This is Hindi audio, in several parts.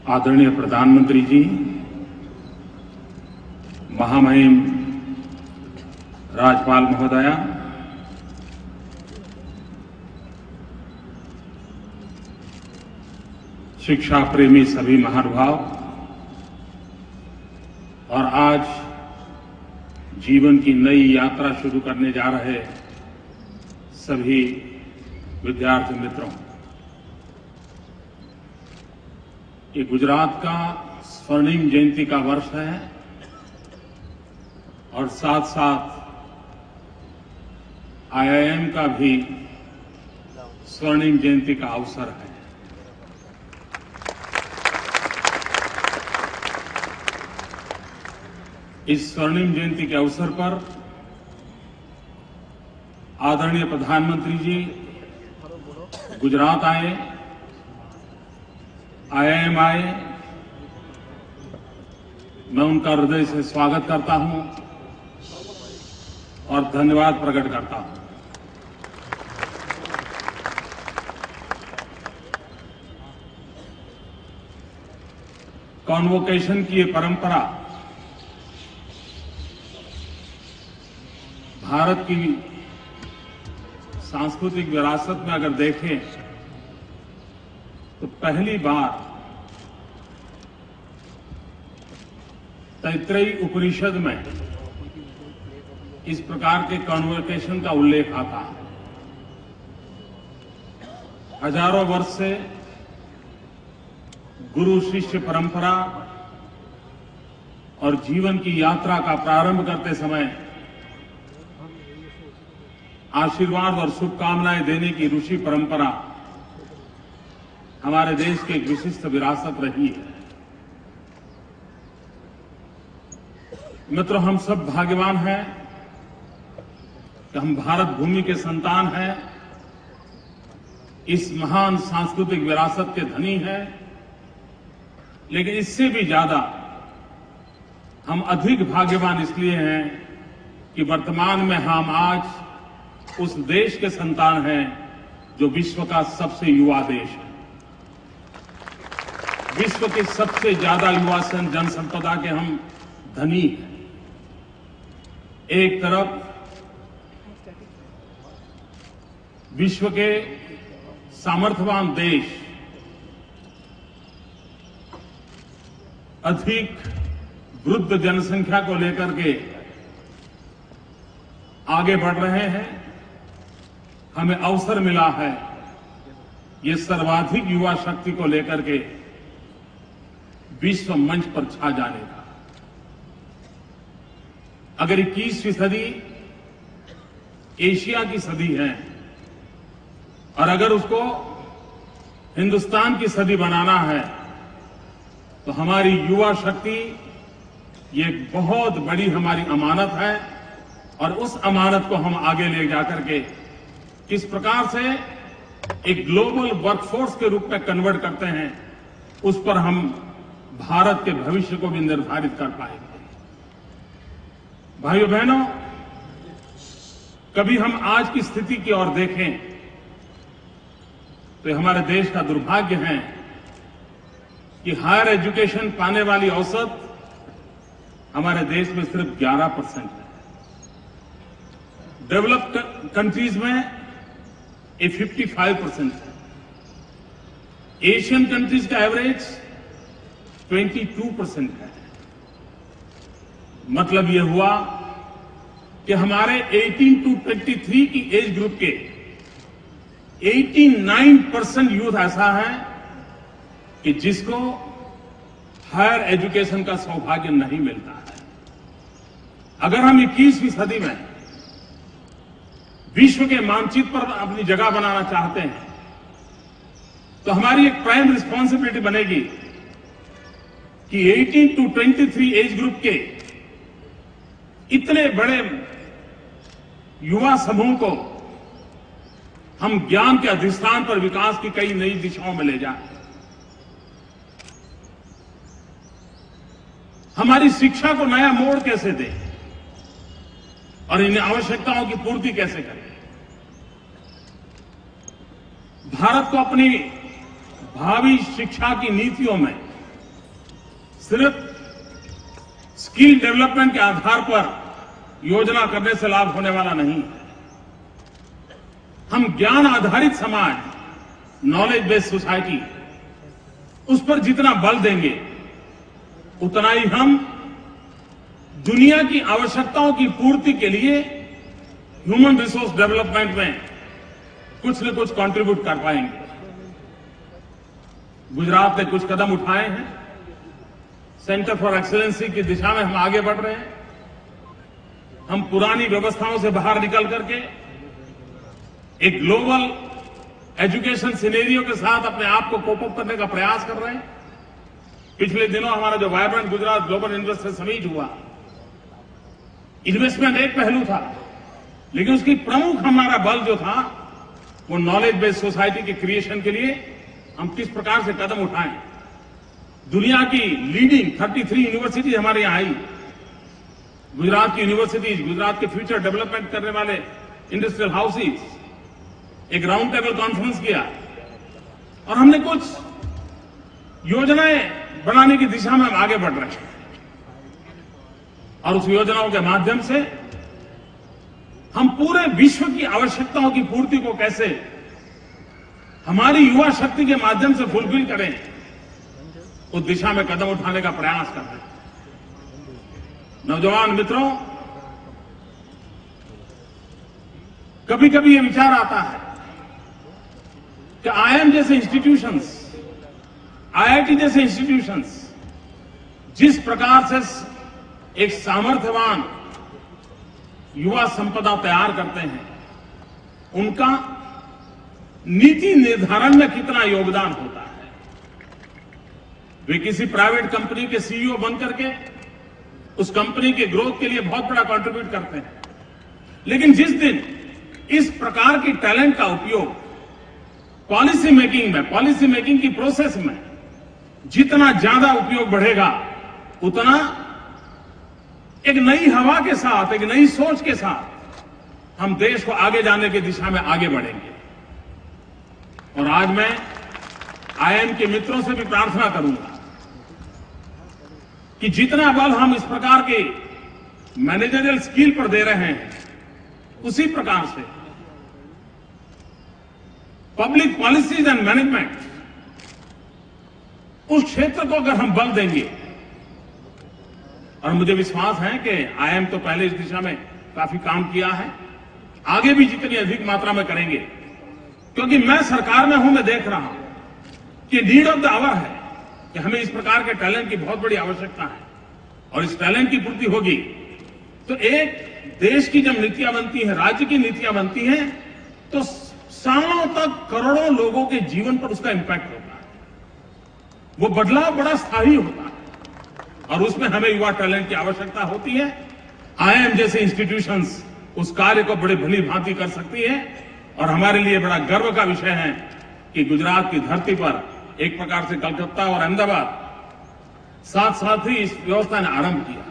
आदरणीय प्रधानमंत्री जी, महामहिम राज्यपाल महोदया, शिक्षा प्रेमी सभी महानुभाव और आज जीवन की नई यात्रा शुरू करने जा रहे सभी विद्यार्थी मित्रों, ये गुजरात का स्वर्णिम जयंती का वर्ष है और साथ साथ IIM का भी स्वर्णिम जयंती का अवसर है। इस स्वर्णिम जयंती के अवसर पर आदरणीय प्रधानमंत्री जी गुजरात आए, IIM आए। मैं उनका हृदय से स्वागत करता हूं और धन्यवाद प्रकट करता हूं। कॉन्वोकेशन की ये परंपरा भारत की सांस्कृतिक विरासत में अगर देखें तो पहली बार तैत्तिरीय उपनिषद में इस प्रकार के कॉन्वोकेशन का उल्लेख आता है। हजारों वर्ष से गुरु शिष्य परंपरा और जीवन की यात्रा का प्रारंभ करते समय आशीर्वाद और शुभकामनाएं देने की ऋषि परंपरा हमारे देश की एक विशिष्ट विरासत रही है। मित्रों, हम सब भाग्यवान हैं कि हम भारत भूमि के संतान हैं, इस महान सांस्कृतिक विरासत के धनी हैं, लेकिन इससे भी ज्यादा हम अधिक भाग्यवान इसलिए हैं कि वर्तमान में हम आज उस देश के संतान हैं जो विश्व का सबसे युवा देश है। विश्व के सबसे ज्यादा युवा जनसंपदा के हम धनी हैं। एक तरफ विश्व के सामर्थ्यवान देश अधिक वृद्ध जनसंख्या को लेकर के आगे बढ़ रहे हैं। हमें अवसर मिला है ये सर्वाधिक युवा शक्ति को लेकर के विश्व मंच पर छा जाने का। अगर 21वीं सदी एशिया की सदी है और अगर उसको हिंदुस्तान की सदी बनाना है तो हमारी युवा शक्ति ये एक बहुत बड़ी हमारी अमानत है और उस अमानत को हम आगे ले जाकर के किस प्रकार से एक ग्लोबल वर्कफोर्स के रूप में कन्वर्ट करते हैं, उस पर हम भारत के भविष्य को भी निर्धारित कर पाएंगे। भाइयों बहनों, कभी हम आज की स्थिति की ओर देखें तो हमारे देश का दुर्भाग्य है कि हायर एजुकेशन पाने वाली औसत हमारे देश में सिर्फ 11% है। डेवलप्ड कंट्रीज में ये 55% है। एशियन कंट्रीज का एवरेज 22% है। मतलब यह हुआ कि हमारे 18 to 23 की एज ग्रुप के 89% यूथ ऐसा है कि जिसको हायर एजुकेशन का सौभाग्य नहीं मिलता है। अगर हम 21वीं सदी में विश्व के मानचित्र पर अपनी जगह बनाना चाहते हैं तो हमारी एक प्राइम रिस्पॉन्सिबिलिटी बनेगी कि 18 to 23 एज ग्रुप के इतने बड़े युवा समूह को हम ज्ञान के अधिष्ठान पर विकास की कई नई दिशाओं में ले जाएं। हमारी शिक्षा को नया मोड़ कैसे दें और इन आवश्यकताओं की पूर्ति कैसे करें। भारत को अपनी भावी शिक्षा की नीतियों में सिर्फ स्किल डेवलपमेंट के आधार पर योजना करने से लाभ होने वाला नहीं है। हम ज्ञान आधारित समाज, नॉलेज बेस्ड सोसाइटी, उस पर जितना बल देंगे उतना ही हम दुनिया की आवश्यकताओं की पूर्ति के लिए ह्यूमन रिसोर्स डेवलपमेंट में कुछ न कुछ कंट्रीब्यूट कर पाएंगे। गुजरात ने कुछ कदम उठाए हैं। सेंटर फॉर एक्सीलेंसी की दिशा में हम आगे बढ़ रहे हैं। हम पुरानी व्यवस्थाओं से बाहर निकल करके एक ग्लोबल एजुकेशन सिनेरियो के साथ अपने आप को कोप अप करने का प्रयास कर रहे हैं। पिछले दिनों हमारा जो vibrant Gujarat global investor summit हुआ, इन्वेस्टमेंट एक पहलू था, लेकिन उसकी प्रमुख हमारा बल जो था वो नॉलेज बेस्ड सोसाइटी के क्रिएशन के लिए हम किस प्रकार से कदम उठाएं। दुनिया की लीडिंग 33 यूनिवर्सिटीज हमारे यहां आई। गुजरात की यूनिवर्सिटीज, गुजरात के फ्यूचर डेवलपमेंट करने वाले इंडस्ट्रियल हाउसेज, एक राउंड टेबल कॉन्फ्रेंस किया और हमने कुछ योजनाएं बनाने की दिशा में हम आगे बढ़ रहे हैं। और उस योजनाओं के माध्यम से हम पूरे विश्व की आवश्यकताओं की पूर्ति को कैसे हमारी युवा शक्ति के माध्यम से फुलफिल करें, उस दिशा में कदम उठाने का प्रयास कर रहे हैं। नौजवान मित्रों, कभी कभी ये विचार आता है कि आईआईएम जैसे इंस्टीट्यूशंस, आईआईटी जैसे इंस्टीट्यूशंस जिस प्रकार से एक सामर्थ्यवान युवा संपदा तैयार करते हैं, उनका नीति निर्धारण में कितना योगदान होता है। वे किसी प्राइवेट कंपनी के सीईओ बनकर के उस कंपनी के ग्रोथ के लिए बहुत बड़ा कंट्रीब्यूट करते हैं, लेकिन जिस दिन इस प्रकार की टैलेंट का उपयोग पॉलिसी मेकिंग में, पॉलिसी मेकिंग की प्रोसेस में जितना ज्यादा उपयोग बढ़ेगा, उतना एक नई हवा के साथ, एक नई सोच के साथ हम देश को आगे जाने की दिशा में आगे बढ़ेंगे। और आज मैं आईआईएम के मित्रों से भी प्रार्थना करूंगा कि जितना बल हम इस प्रकार के मैनेजरियल स्किल पर दे रहे हैं, उसी प्रकार से पब्लिक पॉलिसीज एंड मैनेजमेंट, उस क्षेत्र को अगर हम बल देंगे, और मुझे विश्वास है कि आईआईएम तो पहले इस दिशा में काफी काम किया है, आगे भी जितनी अधिक मात्रा में करेंगे, क्योंकि मैं सरकार में हूं, मैं देख रहा हूं कि नीड ऑफ द आवर है कि हमें इस प्रकार के टैलेंट की बहुत बड़ी आवश्यकता है। और इस टैलेंट की पूर्ति होगी तो एक देश की जब नीतियां बनती हैं, राज्य की नीतियां बनती हैं, तो सालों तक करोड़ों लोगों के जीवन पर उसका इंपैक्ट होता है। वो बदलाव बड़ा स्थायी होता है और उसमें हमें युवा टैलेंट की आवश्यकता होती है। आईआईएम जैसे इंस्टीट्यूशंस उस कार्य को बड़े भली भांति कर सकती है और हमारे लिए बड़ा गर्व का विषय है कि गुजरात की धरती पर एक प्रकार से कलकत्ता और अहमदाबाद साथ साथ ही इस व्यवस्था ने आरंभ किया।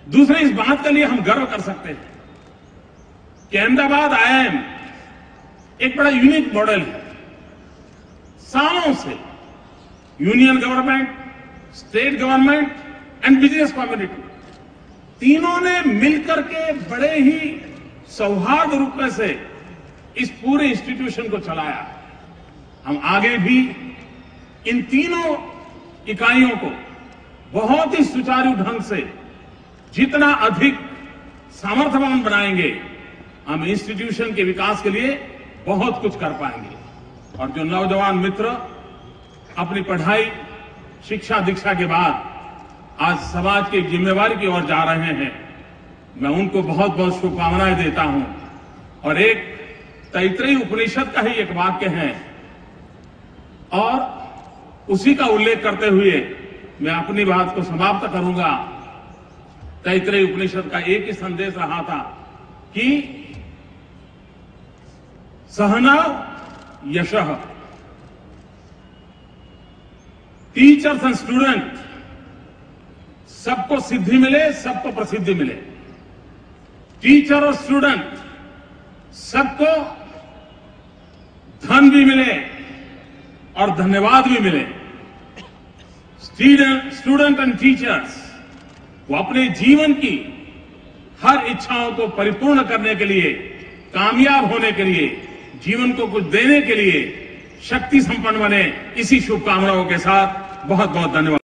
दूसरे, इस बात के लिए हम गर्व कर सकते हैं कि अहमदाबाद आईआईएम एक बड़ा यूनिक मॉडल है। सालों से union government, state government and business community तीनों ने मिलकर के बड़े ही सौहार्द रूप में से इस पूरे इंस्टीट्यूशन को चलाया। हम आगे भी इन तीनों इकाइयों को बहुत ही सुचारू ढंग से जितना अधिक सामर्थ्यवान बनाएंगे, हम इंस्टीट्यूशन के विकास के लिए बहुत कुछ कर पाएंगे। और जो नौजवान मित्र अपनी पढ़ाई, शिक्षा दीक्षा के बाद आज समाज की जिम्मेवारी की ओर जा रहे हैं, मैं उनको बहुत बहुत शुभकामनाएं देता हूं। और एक तैत्रेयी उपनिषद का ही एक वाक्य है और उसी का उल्लेख करते हुए मैं अपनी बात को समाप्त करूंगा। तैत्रेयी उपनिषद का एक ही संदेश रहा था कि सहनाव यशः, टीचर्स एंड स्टूडेंट सबको सिद्धि मिले, सबको प्रसिद्धि मिले। टीचर और स्टूडेंट सबको धन भी मिले और धन्यवाद भी मिले। स्टूडेंट एंड टीचर्स वो अपने जीवन की हर इच्छाओं को परिपूर्ण करने के लिए, कामयाब होने के लिए, जीवन को कुछ देने के लिए शक्ति संपन्न बने, इसी शुभकामनाओं के साथ बहुत बहुत धन्यवाद।